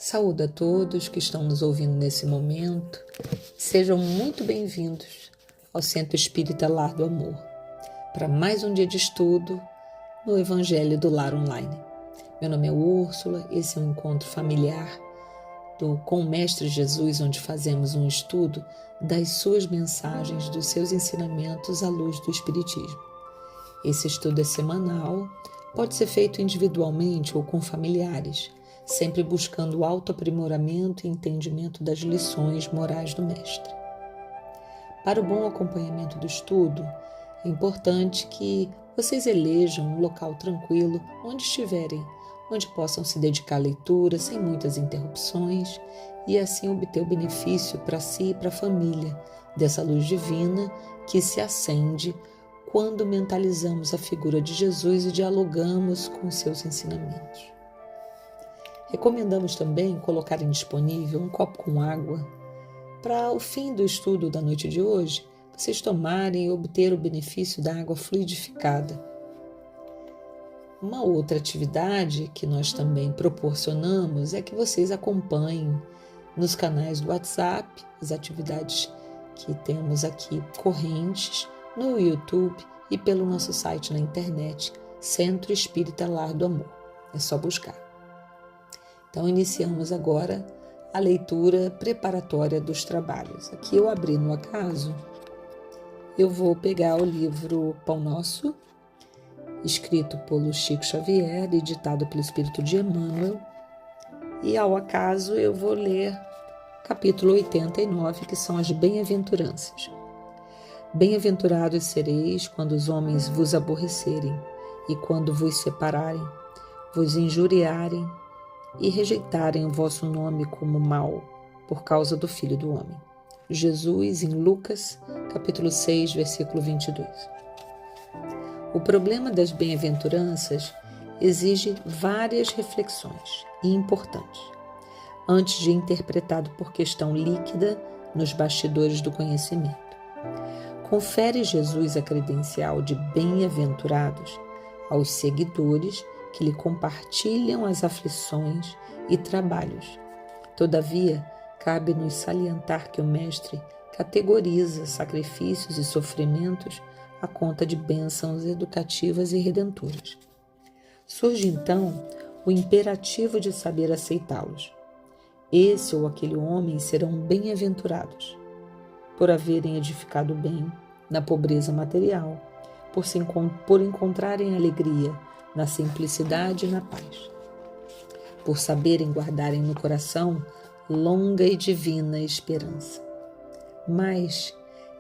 Saúdo a todos que estão nos ouvindo nesse momento. Sejam muito bem-vindos ao Centro Espírita Lar do Amor, para mais um dia de estudo no Evangelho do Lar Online. Meu nome é Úrsula, esse é um encontro familiar com o Mestre Jesus, onde fazemos um estudo das suas mensagens, dos seus ensinamentos à luz do Espiritismo. Esse estudo é semanal, pode ser feito individualmente ou com familiares, sempre buscando o autoaprimoramento e entendimento das lições morais do Mestre. Para o bom acompanhamento do estudo, é importante que vocês elejam um local tranquilo onde estiverem, onde possam se dedicar à leitura sem muitas interrupções e assim obter o benefício para si e para a família dessa luz divina que se acende quando mentalizamos a figura de Jesus e dialogamos com seus ensinamentos. Recomendamos também colocarem disponível um copo com água para, ao fim do estudo da noite de hoje, vocês tomarem e obter o benefício da água fluidificada. Uma outra atividade que nós também proporcionamos é que vocês acompanhem nos canais do WhatsApp as atividades que temos aqui correntes no YouTube e pelo nosso site na internet, Centro Espírita Lar do Amor. É só buscar. Então, iniciamos agora a leitura preparatória dos trabalhos. Aqui eu abri no acaso, eu vou pegar o livro Pão Nosso, escrito pelo Chico Xavier e ditado pelo Espírito de Emmanuel, e ao acaso eu vou ler capítulo 89, que são as bem-aventuranças. Bem-aventurados sereis quando os homens vos aborrecerem, e quando vos separarem, vos injuriarem e rejeitarem o vosso nome como mal, por causa do Filho do Homem. Jesus, em Lucas, capítulo 6, versículo 22. O problema das bem-aventuranças exige várias reflexões e importantes, antes de interpretado por questão líquida nos bastidores do conhecimento. Confere Jesus a credencial de bem-aventurados aos seguidores que lhe compartilham as aflições e trabalhos. Todavia, cabe-nos salientar que o Mestre categoriza sacrifícios e sofrimentos à conta de bênçãos educativas e redentoras. Surge então o imperativo de saber aceitá-los. Esse ou aquele homem serão bem-aventurados, por haverem edificado bem na pobreza material, por encontrarem alegria na simplicidade e na paz, por saberem guardarem no coração longa e divina esperança. Mas,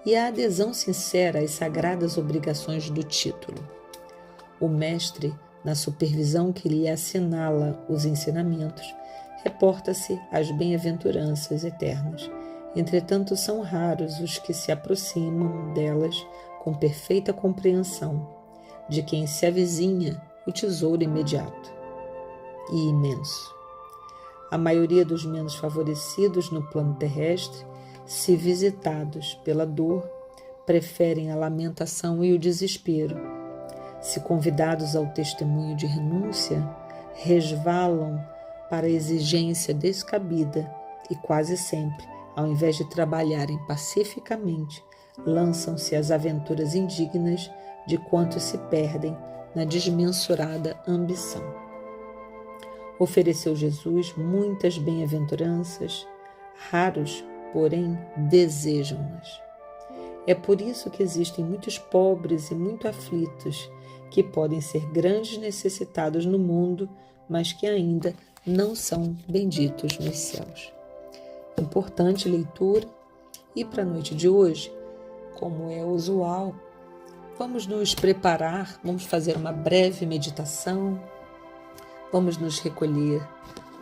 e a adesão sincera às sagradas obrigações do título? O Mestre, na supervisão que lhe assinala os ensinamentos, reporta-se às bem-aventuranças eternas. Entretanto, são raros os que se aproximam delas com perfeita compreensão, de quem se avizinha o tesouro imediato e imenso. A maioria dos menos favorecidos no plano terrestre, se visitados pela dor, preferem a lamentação e o desespero. Se convidados ao testemunho de renúncia, resvalam para a exigência descabida e quase sempre, ao invés de trabalharem pacificamente, lançam-se às aventuras indignas de quantos se perdem na desmensurada ambição. Ofereceu Jesus muitas bem-aventuranças, raros, porém, desejam-nas. É por isso que existem muitos pobres e muito aflitos que podem ser grandes necessitados no mundo, mas que ainda não são benditos nos céus. Importante leitura, e para a noite de hoje, como é usual, vamos nos preparar, vamos fazer uma breve meditação, vamos nos recolher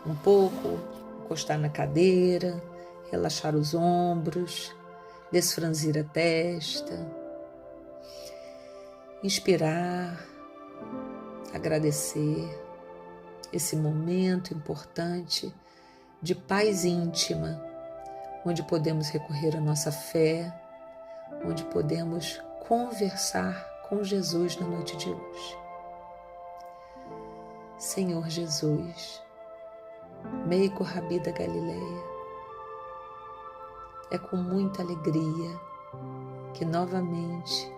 um pouco, encostar na cadeira, relaxar os ombros, desfranzir a testa, inspirar, agradecer esse momento importante de paz íntima, onde podemos recorrer à nossa fé, onde podemos conversar com Jesus na noite de hoje. Senhor Jesus, Meiko Rabi da Galileia, é com muita alegria que novamente,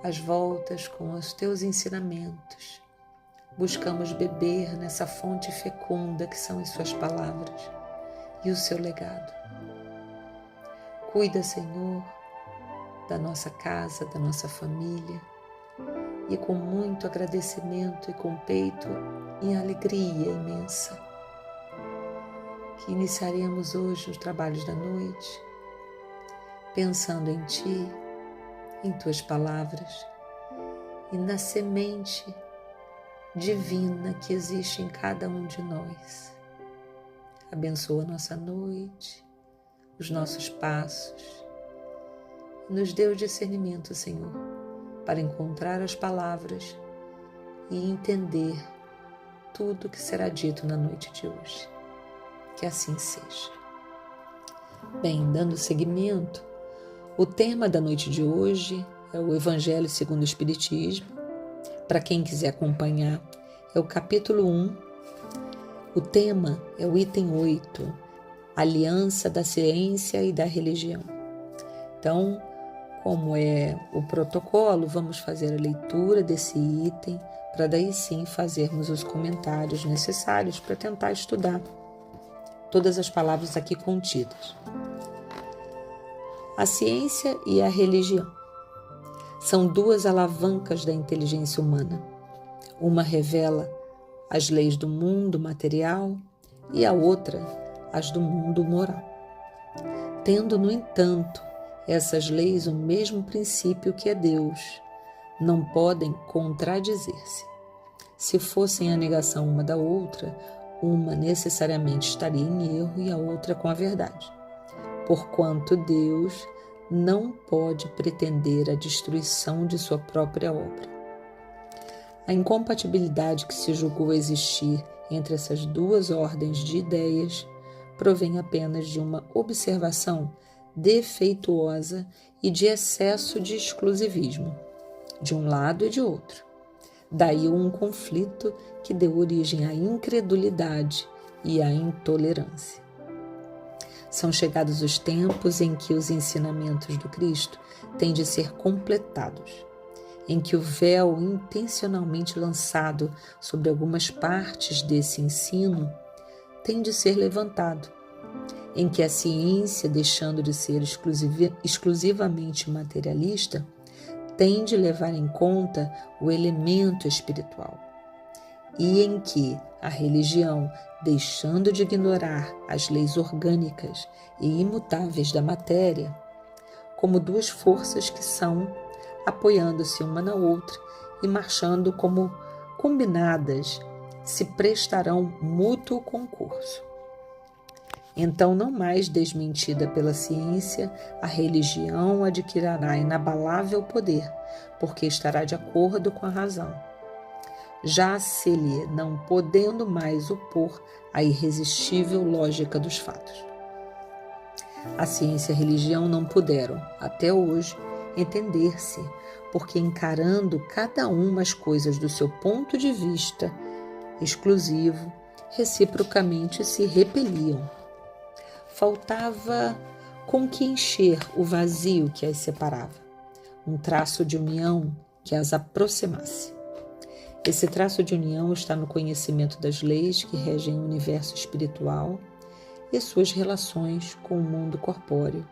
às voltas com os teus ensinamentos, buscamos beber nessa fonte fecunda que são as suas palavras e o seu legado. Cuida, Senhor, da nossa casa, da nossa família, e com muito agradecimento e com peito em alegria imensa, que iniciaremos hoje os trabalhos da noite, pensando em Ti, em Tuas palavras e na semente divina que existe em cada um de nós. Abençoa a nossa noite, os nossos passos, e nos dê o discernimento, Senhor, para encontrar as palavras e entender tudo que será dito na noite de hoje. Que assim seja. Bem, dando seguimento, o tema da noite de hoje é o Evangelho segundo o Espiritismo. Para quem quiser acompanhar, é o capítulo 1. O tema é o item 8, Aliança da Ciência e da Religião. Então, como é o protocolo, vamos fazer a leitura desse item para daí sim fazermos os comentários necessários para tentar estudar todas as palavras aqui contidas. A ciência e a religião são duas alavancas da inteligência humana. Uma revela as leis do mundo material e a outra as do mundo moral. Tendo, no entanto, essas leis o mesmo princípio que é Deus, não podem contradizer-se. Se fossem a negação uma da outra, uma necessariamente estaria em erro e a outra com a verdade. Porquanto Deus não pode pretender a destruição de sua própria obra. A incompatibilidade que se julgou existir entre essas duas ordens de ideias provém apenas de uma observação defeituosa e de excesso de exclusivismo, de um lado e de outro. Daí um conflito que deu origem à incredulidade e à intolerância. São chegados os tempos em que os ensinamentos do Cristo têm de ser completados, em que o véu intencionalmente lançado sobre algumas partes desse ensino tem de ser levantado, em que a ciência, deixando de ser exclusivamente materialista, tem de levar em conta o elemento espiritual, e em que a religião, deixando de ignorar as leis orgânicas e imutáveis da matéria, como duas forças que são, apoiando-se uma na outra e marchando como combinadas, se prestarão mútuo concurso. Então, não mais desmentida pela ciência, a religião adquirirá inabalável poder, porque estará de acordo com a razão, já se lhe não podendo mais opor à irresistível lógica dos fatos. A ciência e a religião não puderam, até hoje, entender-se, porque encarando cada uma as coisas do seu ponto de vista exclusivo, reciprocamente se repeliam. Faltava com que encher o vazio que as separava, um traço de união que as aproximasse. Esse traço de união está no conhecimento das leis que regem o universo espiritual e suas relações com o mundo corpóreo.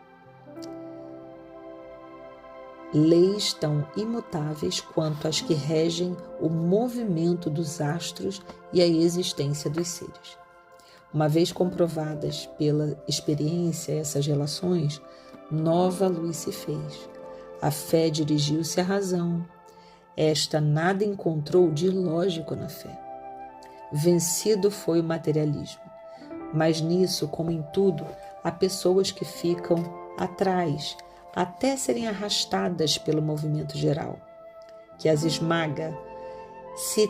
Leis tão imutáveis quanto as que regem o movimento dos astros e a existência dos seres. Uma vez comprovadas pela experiência essas relações, nova luz se fez. A fé dirigiu-se à razão. Esta nada encontrou de ilógico na fé. Vencido foi o materialismo. Mas nisso, como em tudo, há pessoas que ficam atrás, até serem arrastadas pelo movimento geral, que as esmaga, se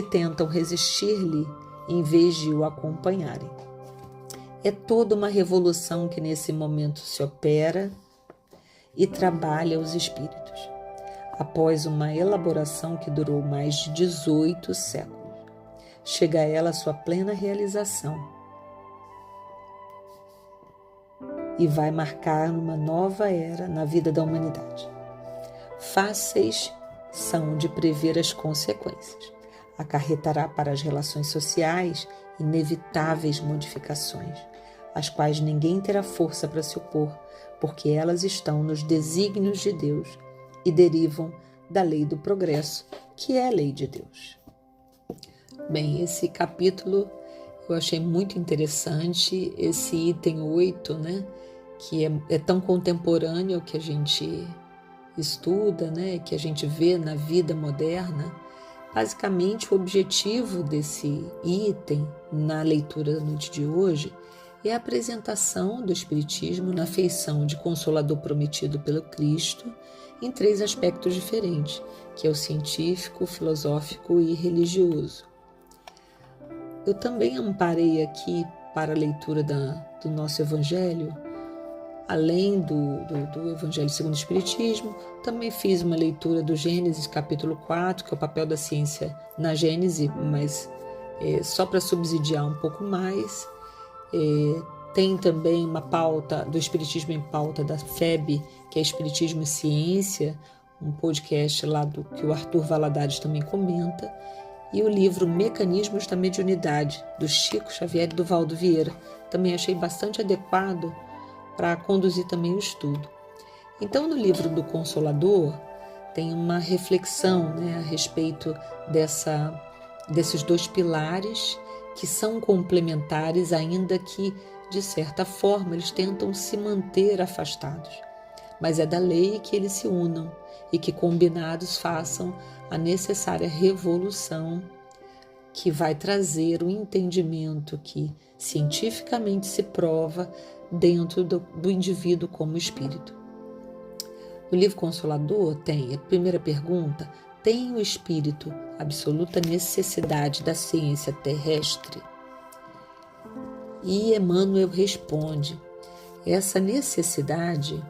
tentam resistir-lhe em vez de o acompanharem. É toda uma revolução que nesse momento se opera e trabalha os espíritos, após uma elaboração que durou mais de 18 séculos. Chega a ela sua plena realização, e vai marcar uma nova era na vida da humanidade. Fáceis são de prever as consequências. Acarretará para as relações sociais inevitáveis modificações, às quais ninguém terá força para se opor, porque elas estão nos desígnios de Deus e derivam da lei do progresso, que é a lei de Deus. Bem, esse capítulo eu achei muito interessante, esse item 8, né, que é tão contemporâneo que a gente estuda, né, que a gente vê na vida moderna. Basicamente, o objetivo desse item na leitura da noite de hoje é a apresentação do Espiritismo na feição de Consolador prometido pelo Cristo em 3 aspectos diferentes, que é o científico, o filosófico e religioso. Eu também amparei aqui para a leitura do nosso Evangelho, além do Evangelho segundo o Espiritismo, também fiz uma leitura do Gênesis capítulo 4, que é o papel da ciência na Gênese, mas só para subsidiar um pouco mais. Tem também uma pauta do Espiritismo em Pauta da FEB, que é Espiritismo e Ciência, um podcast lá que o Arthur Valadares também comenta, e o livro Mecanismos da Mediunidade, do Chico Xavier e do Valdo Vieira. Também achei bastante adequado para conduzir também o estudo. Então, no livro do Consolador, tem uma reflexão, né, a respeito desses 2 pilares que são complementares, ainda que, de certa forma, eles tentam se manter afastados. Mas é da lei que eles se unam e que, combinados, façam a necessária revolução que vai trazer o entendimento que cientificamente se prova dentro do indivíduo como espírito. No livro Consolador tem a primeira pergunta: tem o espírito absoluta necessidade da ciência terrestre? E Emmanuel responde: essa necessidade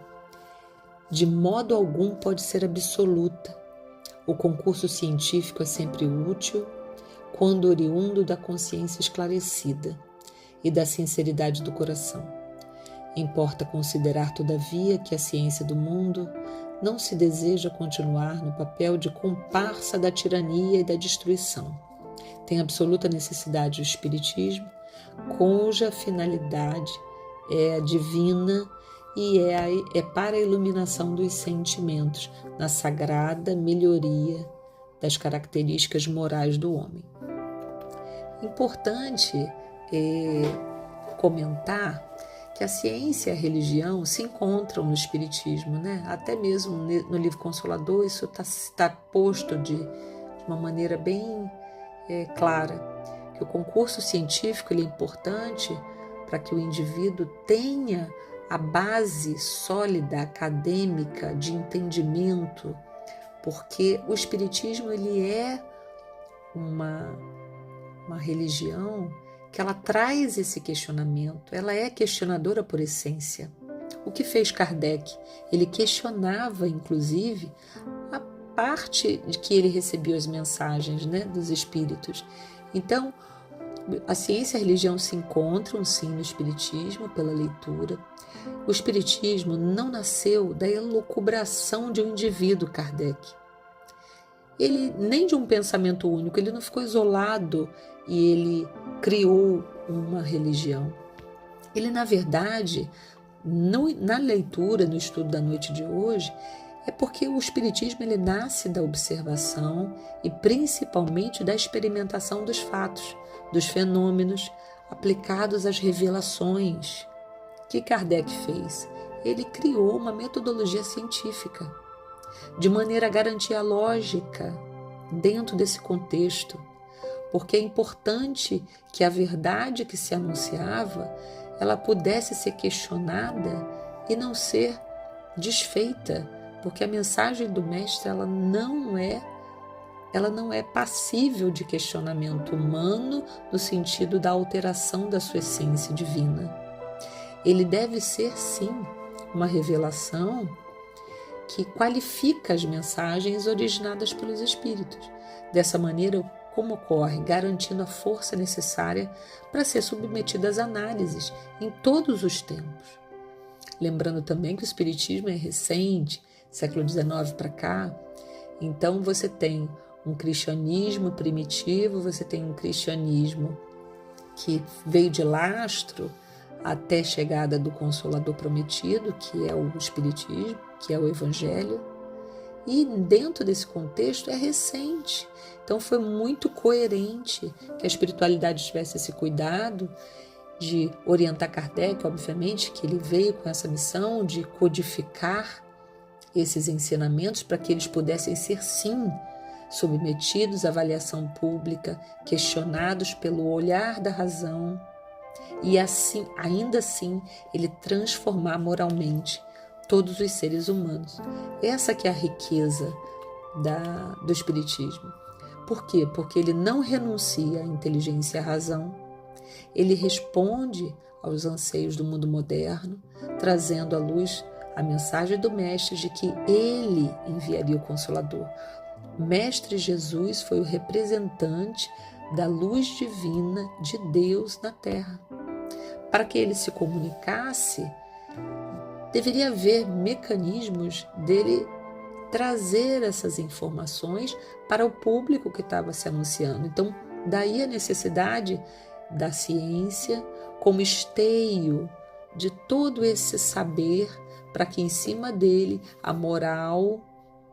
de modo algum pode ser absoluta. O concurso científico é sempre útil quando oriundo da consciência esclarecida e da sinceridade do coração. Importa considerar, todavia, que a ciência do mundo não se deseja continuar no papel de comparsa da tirania e da destruição. Tem absoluta necessidade o Espiritismo, cuja finalidade é divina e é para a iluminação dos sentimentos, na sagrada melhoria das características morais do homem. Importante comentar que a ciência e a religião se encontram no Espiritismo, né? Até mesmo no livro Consolador isso está posto de uma maneira bem clara, que o concurso científico ele é importante para que o indivíduo tenha a base sólida, acadêmica, de entendimento, porque o Espiritismo ele é uma religião que ela traz esse questionamento, ela é questionadora por essência. O que fez Kardec? Ele questionava, inclusive, a parte de que ele recebia as mensagens, né, dos espíritos. Então, a ciência e a religião se encontram, sim, no Espiritismo, pela leitura. O Espiritismo não nasceu da elucubração de um indivíduo, Kardec. Ele nem de um pensamento único, ele não ficou isolado e ele criou uma religião. Ele, na verdade, na leitura, no estudo da noite de hoje, é porque o Espiritismo ele nasce da observação e principalmente da experimentação dos fatos, dos fenômenos aplicados às revelações. O que Kardec fez? Ele criou uma metodologia científica, de maneira a garantir a lógica dentro desse contexto, porque é importante que a verdade que se anunciava ela pudesse ser questionada e não ser desfeita, porque a mensagem do Mestre ela não é passível de questionamento humano no sentido da alteração da sua essência divina. Ele deve ser, sim, uma revelação que qualifica as mensagens originadas pelos Espíritos. Dessa maneira, como ocorre, garantindo a força necessária para ser submetida às análises em todos os tempos. Lembrando também que o Espiritismo é recente, século XIX para cá. Então você tem um cristianismo primitivo, você tem um cristianismo que veio de lastro até a chegada do Consolador Prometido, que é o Espiritismo, que é o Evangelho. E dentro desse contexto é recente. Então foi muito coerente que a espiritualidade tivesse esse cuidado de orientar Kardec, obviamente, que ele veio com essa missão de codificar esses ensinamentos para que eles pudessem ser, sim, submetidos à avaliação pública, questionados pelo olhar da razão e assim, ainda assim, ele transformar moralmente todos os seres humanos. Essa que é a riqueza do Espiritismo. Por quê? Porque ele não renuncia à inteligência e à razão, ele responde aos anseios do mundo moderno, trazendo à luz a mensagem do Mestre de que ele enviaria o Consolador. O Mestre Jesus foi o representante da luz divina de Deus na Terra. Para que ele se comunicasse, deveria haver mecanismos dele trazer essas informações para o público que estava se anunciando. Então, daí a necessidade da ciência como esteio de todo esse saber, para que em cima dele a moral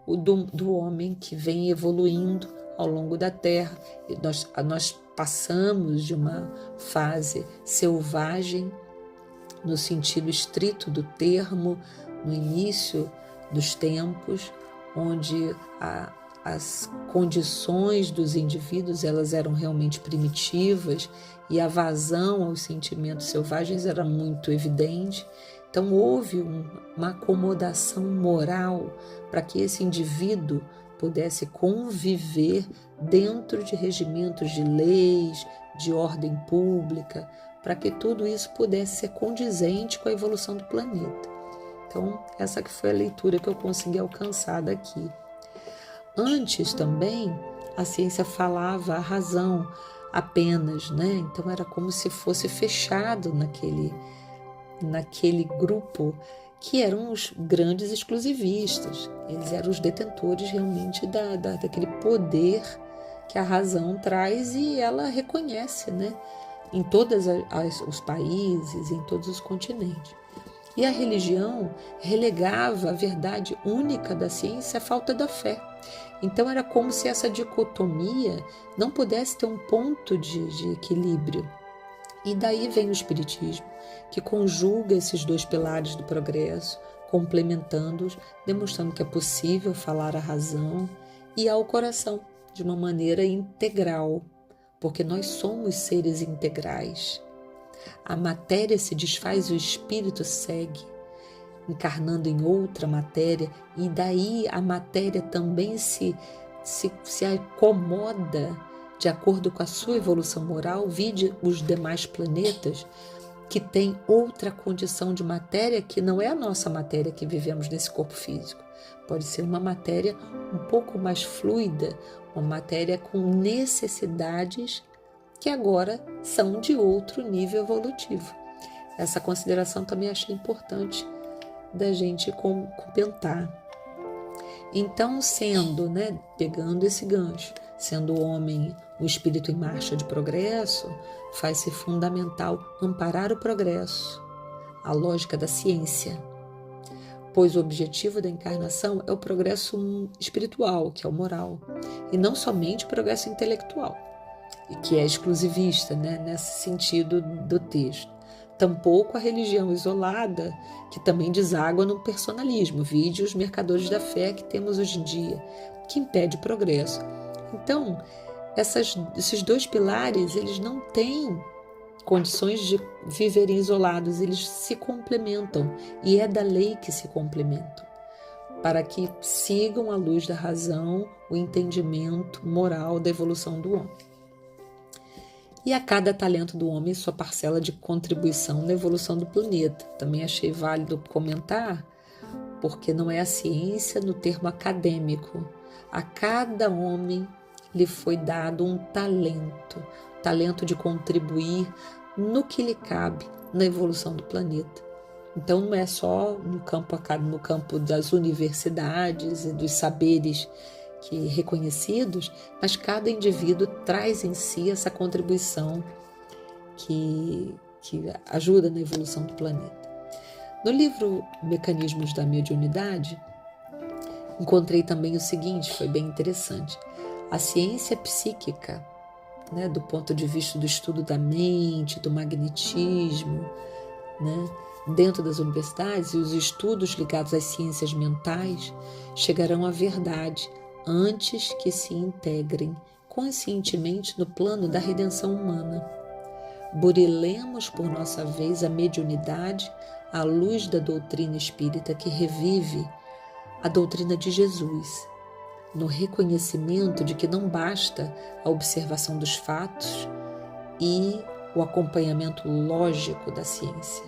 do homem que vem evoluindo ao longo da Terra. Nós passamos de uma fase selvagem, no sentido estrito do termo, no início dos tempos, onde as condições dos indivíduos elas eram realmente primitivas e a vazão aos sentimentos selvagens era muito evidente. Então houve uma acomodação moral para que esse indivíduo pudesse conviver dentro de regimentos de leis, de ordem pública, para que tudo isso pudesse ser condizente com a evolução do planeta. Então, essa que foi a leitura que eu consegui alcançar daqui. Antes também, a ciência falava a razão apenas, né? Então era como se fosse fechado naquele grupo que eram os grandes exclusivistas. Eles eram os detentores realmente daquele poder que a razão traz e ela reconhece, né? Em todos os países, em todos os continentes. E a religião relegava a verdade única da ciência à falta da fé. Então era como se essa dicotomia não pudesse ter um ponto de equilíbrio. E daí vem o Espiritismo, que conjuga esses dois pilares do progresso, complementando-os, demonstrando que é possível falar à razão e ao coração de uma maneira integral, porque nós somos seres integrais. A matéria se desfaz e o espírito segue, encarnando em outra matéria, e daí a matéria também se acomoda de acordo com a sua evolução moral. Vide os demais planetas que têm outra condição de matéria que não é a nossa matéria que vivemos nesse corpo físico. Pode ser uma matéria um pouco mais fluida, uma matéria com necessidades que agora são de outro nível evolutivo. Essa consideração também achei importante da gente comentar. Então, pegando esse gancho, sendo o homem o espírito em marcha de progresso, faz-se fundamental amparar o progresso, a lógica da ciência, pois o objetivo da encarnação é o progresso espiritual, que é o moral, e não somente o progresso intelectual, que é exclusivista, nesse sentido do texto. Tampouco a religião isolada, que também deságua no personalismo, vide os mercadores da fé que temos hoje em dia, que impede o progresso. Então, esses dois pilares, eles não têm condições de viverem isolados, eles se complementam, e é da lei que se complementam, para que sigam à luz da razão o entendimento moral da evolução do homem. E a cada talento do homem sua parcela de contribuição na evolução do planeta. Também achei válido comentar, porque não é a ciência no termo acadêmico. A cada homem lhe foi dado um talento de contribuir no que lhe cabe na evolução do planeta. Então não é só no campo das universidades e dos saberes reconhecidos, mas cada indivíduo traz em si essa contribuição que ajuda na evolução do planeta. No livro Mecanismos da Mediunidade, encontrei também o seguinte, foi bem interessante. A ciência psíquica, né, do ponto de vista do estudo da mente, do magnetismo, né, dentro das universidades, e os estudos ligados às ciências mentais chegarão à verdade antes que se integrem conscientemente no plano da redenção humana. Burilemos por nossa vez a mediunidade à luz da doutrina espírita que revive a doutrina de Jesus, no reconhecimento de que não basta a observação dos fatos e o acompanhamento lógico da ciência,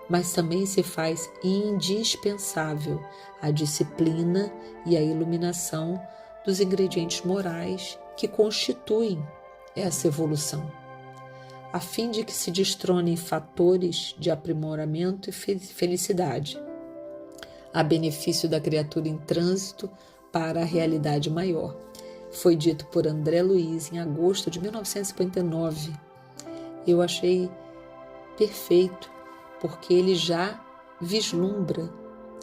mas também se faz indispensável a disciplina e a iluminação dos ingredientes morais que constituem essa evolução, a fim de que se destronem fatores de aprimoramento e felicidade, a benefício da criatura em trânsito para a realidade maior. Foi dito por André Luiz em agosto de 1959. Eu achei perfeito, porque ele já vislumbra,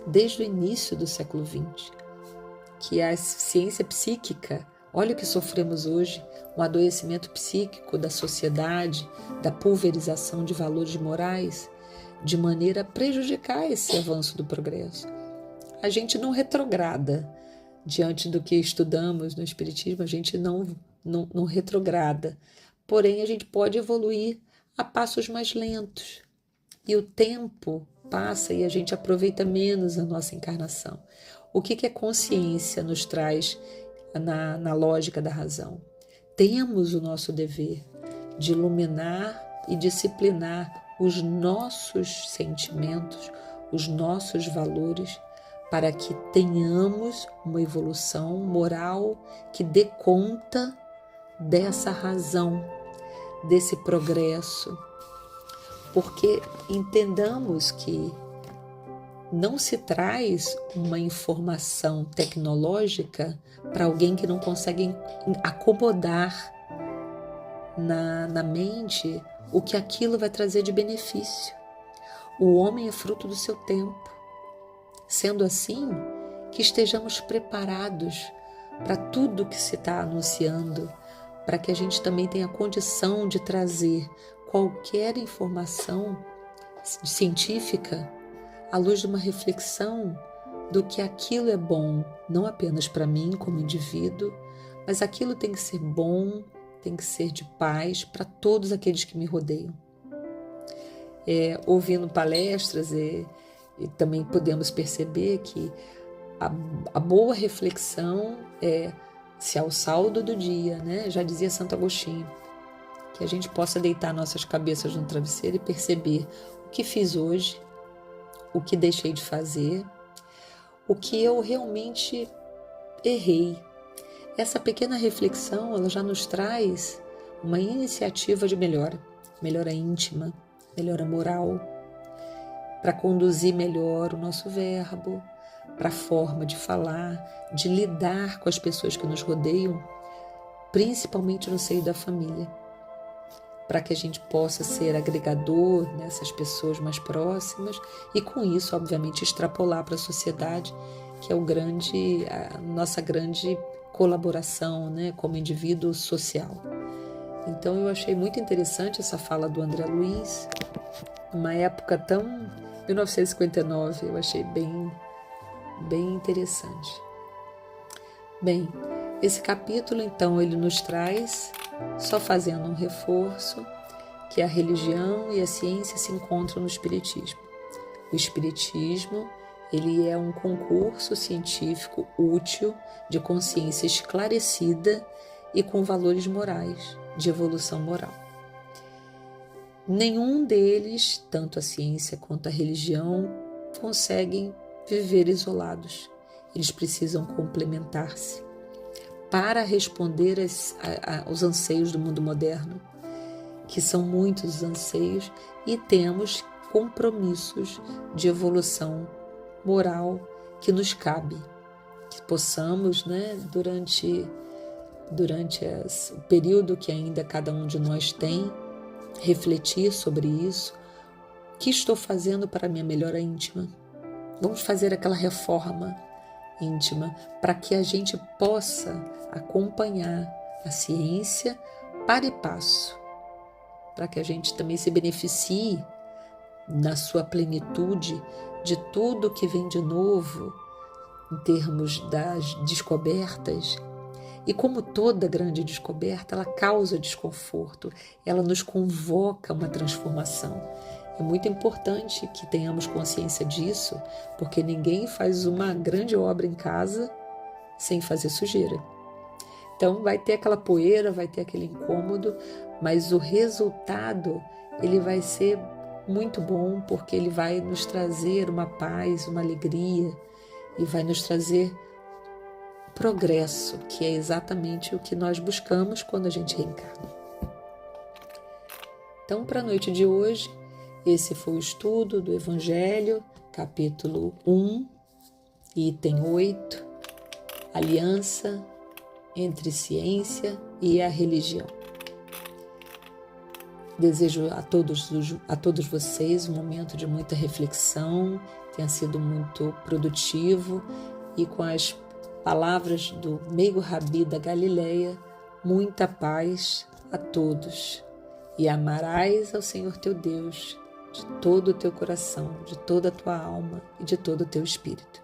desde o início do século XX, que a ciência psíquica, olha o que sofremos hoje, um adoecimento psíquico da sociedade, da pulverização de valores morais, de maneira a prejudicar esse avanço do progresso. A gente não retrograda diante do que estudamos no Espiritismo, a gente não retrograda, porém a gente pode evoluir a passos mais lentos, e o tempo passa e a gente aproveita menos a nossa encarnação. O que a consciência nos traz na lógica da razão? Temos o nosso dever de iluminar e disciplinar os nossos sentimentos, os nossos valores, para que tenhamos uma evolução moral que dê conta dessa razão, desse progresso. Porque entendamos que não se traz uma informação tecnológica para alguém que não consegue acomodar na mente o que aquilo vai trazer de benefício. O homem é fruto do seu tempo. Sendo assim, que estejamos preparados para tudo que se está anunciando, para que a gente também tenha condição de trazer qualquer informação científica à luz de uma reflexão do que aquilo é bom, não apenas para mim como indivíduo, mas aquilo tem que ser bom, tem que ser de paz para todos aqueles que me rodeiam. Ouvindo palestras e também podemos perceber que a boa reflexão se ao saldo do dia, né? Já dizia Santo Agostinho, que a gente possa deitar nossas cabeças no travesseiro e perceber o que fiz hoje, o que deixei de fazer, o que eu realmente errei. Essa pequena reflexão, ela já nos traz uma iniciativa de melhora íntima, melhora moral, para conduzir melhor o nosso verbo, para a forma de falar, de lidar com as pessoas que nos rodeiam, principalmente no seio da família, para que a gente possa ser agregador nessas pessoas mais próximas e com isso, obviamente, extrapolar para a sociedade, que é a nossa grande colaboração, né, como indivíduo social. Então eu achei muito interessante essa fala do André Luiz, numa época tão 1959, eu achei bem interessante. Bem, esse capítulo, então, ele nos traz, só fazendo um reforço, que a religião e a ciência se encontram no Espiritismo. O Espiritismo, ele é um concurso científico útil de consciência esclarecida e com valores morais, de evolução moral. Nenhum deles, tanto a ciência quanto a religião, conseguem viver isolados. Eles precisam complementar-se para responder aos anseios do mundo moderno, que são muitos anseios, e temos compromissos de evolução moral que nos cabe, que possamos, durante o período que ainda cada um de nós tem, refletir sobre isso. O que estou fazendo para a minha melhora íntima? Vamos fazer aquela reforma íntima para que a gente possa acompanhar a ciência para e passo, para que a gente também se beneficie na sua plenitude de tudo que vem de novo em termos das descobertas. E como toda grande descoberta, ela causa desconforto, ela nos convoca a uma transformação. É muito importante que tenhamos consciência disso, porque ninguém faz uma grande obra em casa sem fazer sujeira. Então vai ter aquela poeira, vai ter aquele incômodo, mas o resultado ele vai ser muito bom, porque ele vai nos trazer uma paz, uma alegria e vai nos trazer progresso, que é exatamente o que nós buscamos quando a gente reencarna. Então, para a noite de hoje, esse foi o estudo do Evangelho, capítulo 1, item 8, aliança entre ciência e a religião. Desejo a todos vocês um momento de muita reflexão, tenha sido muito produtivo e com as palavras do meigo Rabi da Galileia, muita paz a todos. E amarás ao Senhor teu Deus de todo o teu coração, de toda a tua alma e de todo o teu espírito.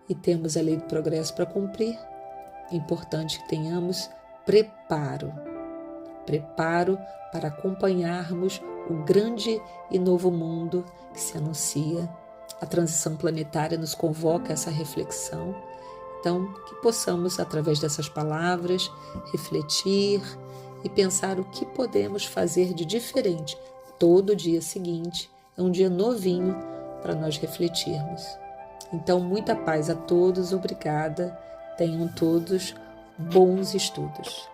E temos a lei do progresso para cumprir. É importante que tenhamos preparo para acompanharmos o grande e novo mundo que se anuncia. A transição planetária nos convoca a essa reflexão. Então, que possamos, através dessas palavras, refletir e pensar o que podemos fazer de diferente. Todo dia seguinte é um dia novinho para nós refletirmos. Então, muita paz a todos, obrigada. Tenham todos bons estudos.